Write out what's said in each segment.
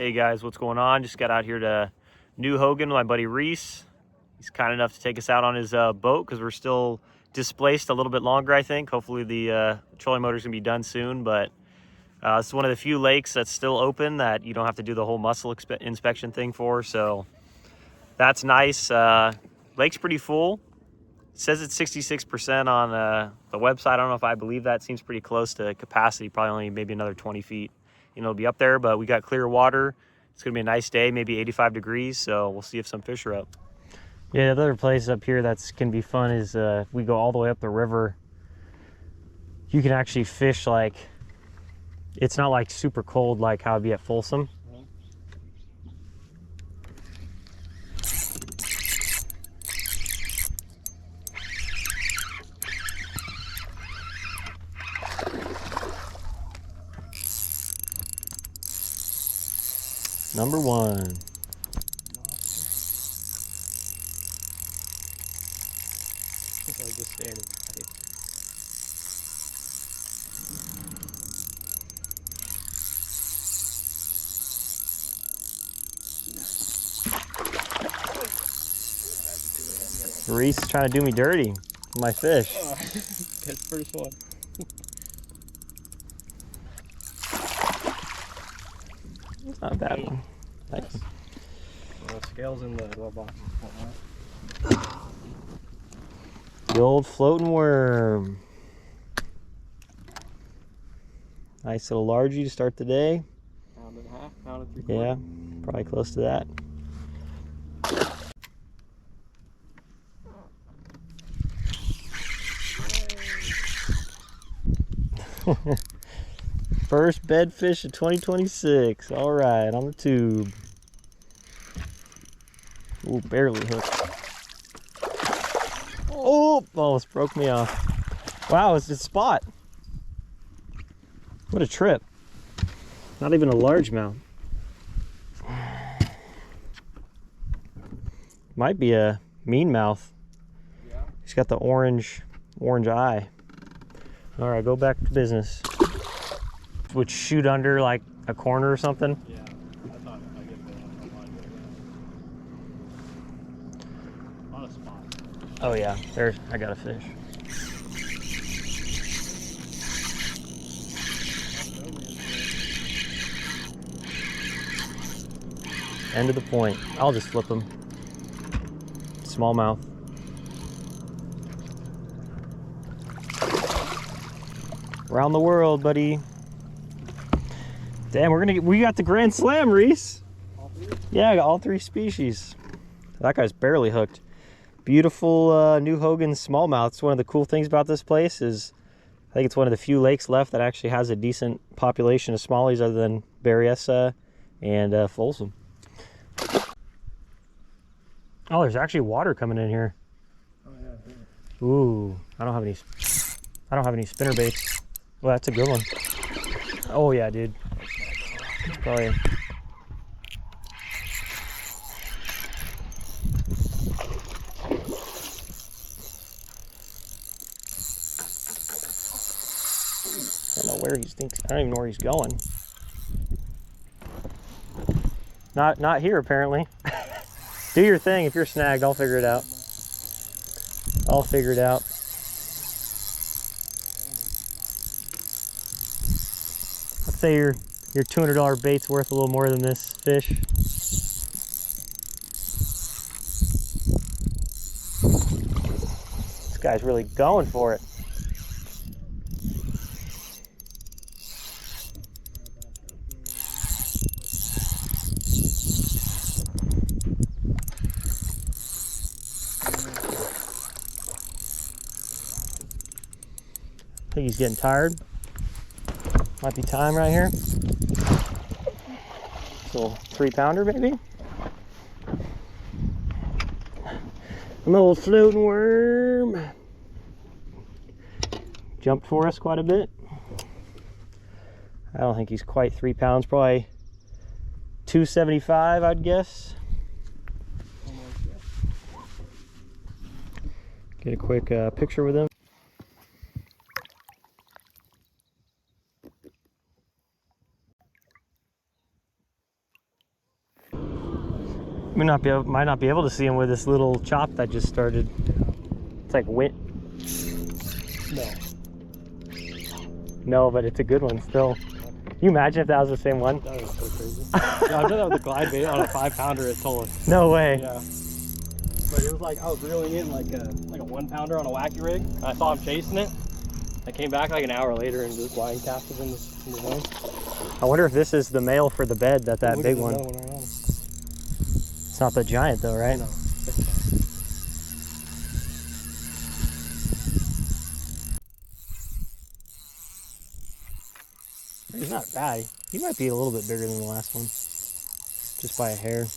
Hey guys, what's going on? Just got out here to New Hogan with my buddy Reese. He's kind enough to take us out on his boat because we're still displaced a little bit longer, I think. Hopefully the trolling motor's gonna be done soon, but it's one of the few lakes that's still open that you don't have to do the whole mussel inspection thing for, so that's nice. Lake's pretty full. It says it's 66% on the website. I don't know if I believe that. Seems pretty close to capacity, probably only maybe another 20 feet. It'll be up there, but we got clear water. It's gonna be a nice day, maybe 85 degrees, so we'll see if some fish are up. Yeah, the other place up here that's can be fun is if we go all the way up the river, you can actually fish like, it's not like super cold like how it'd be at Folsom. Number one. Reese is trying to do me dirty with my fish. Oh, that's the first one. It's not a bad one. Nice. Scales in the glove box. The old floating worm. Nice little largie to start the day. Pound and a half, pound and 3/4. Yeah, probably close to that. First bed fish of 2026. All right, on the tube. Ooh, barely hooked. Oh, almost broke me off. Wow, it's a spot. What a trip. Not even a largemouth. Might be a mean mouth. Yeah. He's got the orange eye. All right, go back to business. Would shoot under like a corner or something? Yeah, I thought if I get that, I might go on a spot. Oh yeah, there's, I got a fish. End of the point. I'll just flip him. Smallmouth. Around the world, buddy. Damn, we got the Grand Slam, Reese. All three? Yeah, I got all three species. That guy's barely hooked. Beautiful New Hogan smallmouth. It's one of the cool things about this place is I think it's one of the few lakes left that actually has a decent population of smallies other than Berryessa and Folsom. Oh, there's actually water coming in here. Oh yeah. Ooh, I don't have any spinner baits. Well, that's a good one. Oh yeah, dude. It's probably. I don't know where he thinks. I don't even know where he's going. Not here apparently. Do your thing. If you're snagged, I'll figure it out. I'll figure it out. I'd say your $200 bait's worth a little more than this fish. This guy's really going for it. I think he's getting tired. Might be time right here. So 3-pounder maybe. An old floating worm. Jumped for us quite a bit. I don't think he's quite 3 pounds, probably 275 I'd guess. Get a quick picture with him. might not be able to see him with this little chop that just started. It's like wind. No. No, but it's a good one still. Can you imagine if that was the same one? That was so crazy. Yeah, I've done that with the glide bait on a 5-pounder at Tullis. No way. Yeah. But it was like I was reeling in like a 1-pounder on a wacky rig. I saw him chasing it. I came back like an hour later and just line casted in the zone. I wonder if this is the male for the bed, that Look big at one. another right on him. It's not the giant though, right? No. He's not bad. He might be a little bit bigger than the last one, just by a hair.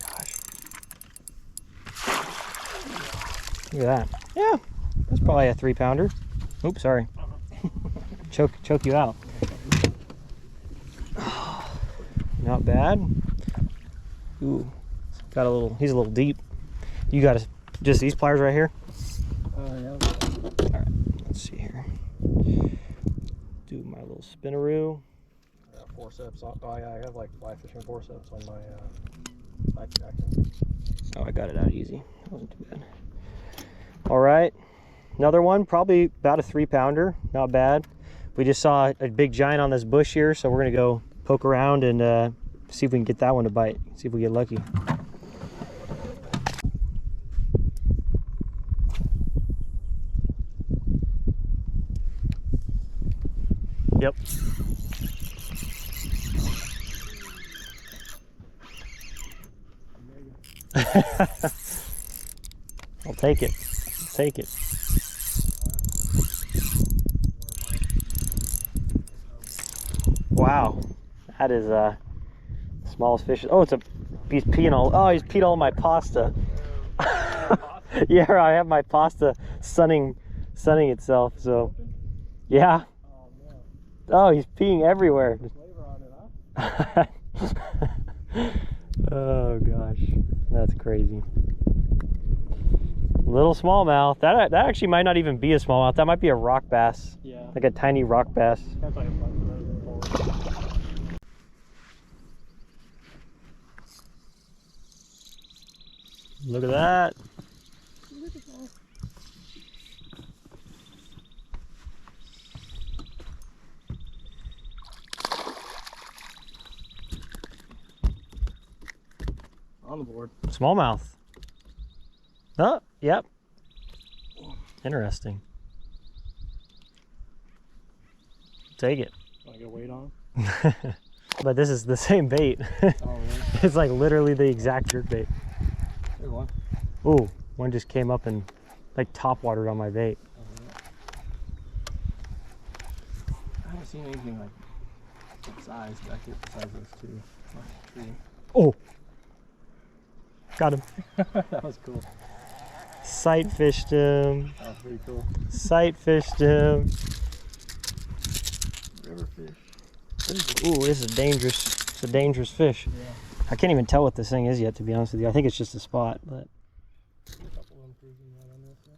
Gosh. Look at that. Yeah, that's probably a 3-pounder. Oops, sorry. choke you out. Not bad. Ooh, got a little. He's a little deep. You got just these pliers right here. Yeah. All right, let's see here. Do my little spinneroo. I got forceps. Oh yeah, I have like fly fishing forceps on my backpack. Oh, I got it out easy. That wasn't too bad. All right, another one, probably about a 3-pounder. Not bad. We just saw a big giant on this bush here, so we're gonna go poke around and see if we can get that one to bite. See if we get lucky. Yep. I'll take it. I'll take it. Wow, that is smallest fish. Oh, he's peeing all. Oh, he's peed all my pasta. Yeah, I have my pasta sunning itself. So, yeah. Oh, he's peeing everywhere. Oh gosh, that's crazy. Little smallmouth. That actually might not even be a smallmouth. That might be a rock bass. Yeah. Like a tiny rock bass. That's like a Look at that. Look at that. On the board. Smallmouth. Oh, yep. Interesting. Take it. Want to get weight on? But this is the same bait. Oh, really? It's like literally the exact jerk bait. There's one. Ooh, one just came up and like top watered on my bait. I haven't seen anything like that size back here besides those two. Tree. Oh, got him. That was cool. Sight fished him. That was pretty cool. Sight fished him. River fish. Ooh, this is dangerous. It's a dangerous fish. Yeah. I can't even tell what this thing is yet, to be honest with you. I think it's just a spot, but. A couple of them cruising right on this one.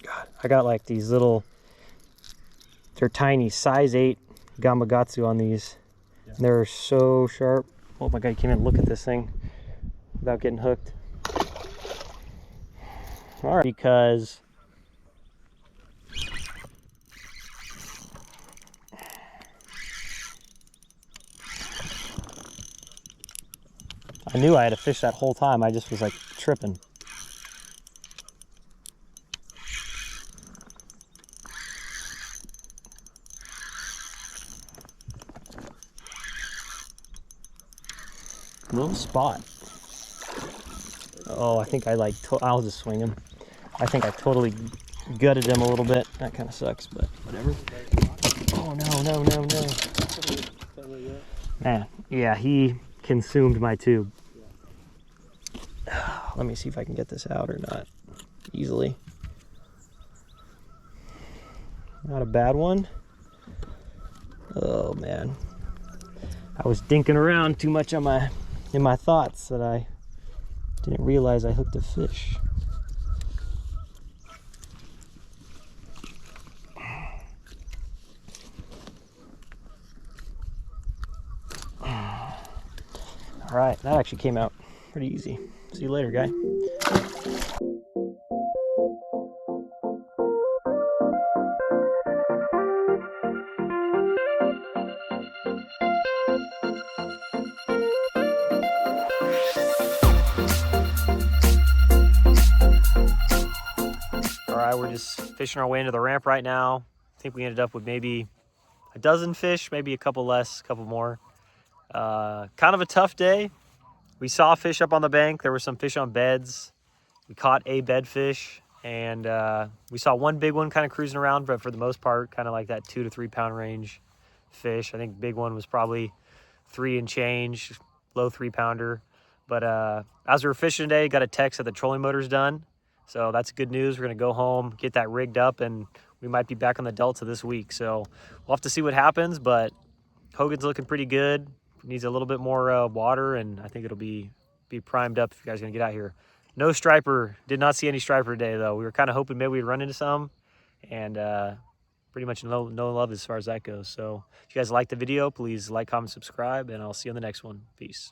God, I got like these little, they're tiny, size 8 Gamakatsu on these. Yeah. They're so sharp. Oh my God, you can't even look at this thing without getting hooked. All right, because I knew I had to fish that whole time. I just was like tripping. Little spot. Oh, I think I like, I'll just swing him. I think I totally gutted him a little bit. That kind of sucks, but whatever. Oh, no. Man, yeah, he consumed my tube. Let me see if I can get this out or not easily. Not a bad one. Oh, man. I was dinking around too much on my in my thoughts that I didn't realize I hooked a fish. All right, that actually came out pretty easy. See you later, guy. All right, we're just fishing our way into the ramp right now. I think we ended up with maybe a dozen fish, maybe a couple less, a couple more. Kind of a tough day. We saw fish up on the bank. There were some fish on beds. We caught a bedfish, and we saw one big one kind of cruising around, but for the most part, kind of like that 2 to 3 pound range fish. I think big one was probably 3 and change, low 3 pounder. But as we were fishing today, got a text that the trolling motor's done. So that's good news. We're gonna go home, get that rigged up, and we might be back on the Delta this week. So we'll have to see what happens, but Hogan's looking pretty good. Needs a little bit more water, and I think it'll be primed up if you guys are gonna get out here. No striper, did not see any striper today though. We were kind of hoping maybe we'd run into some, and pretty much no love as far as that goes. So if you guys like the video, please like, comment, subscribe, and I'll see you on the next one. Peace.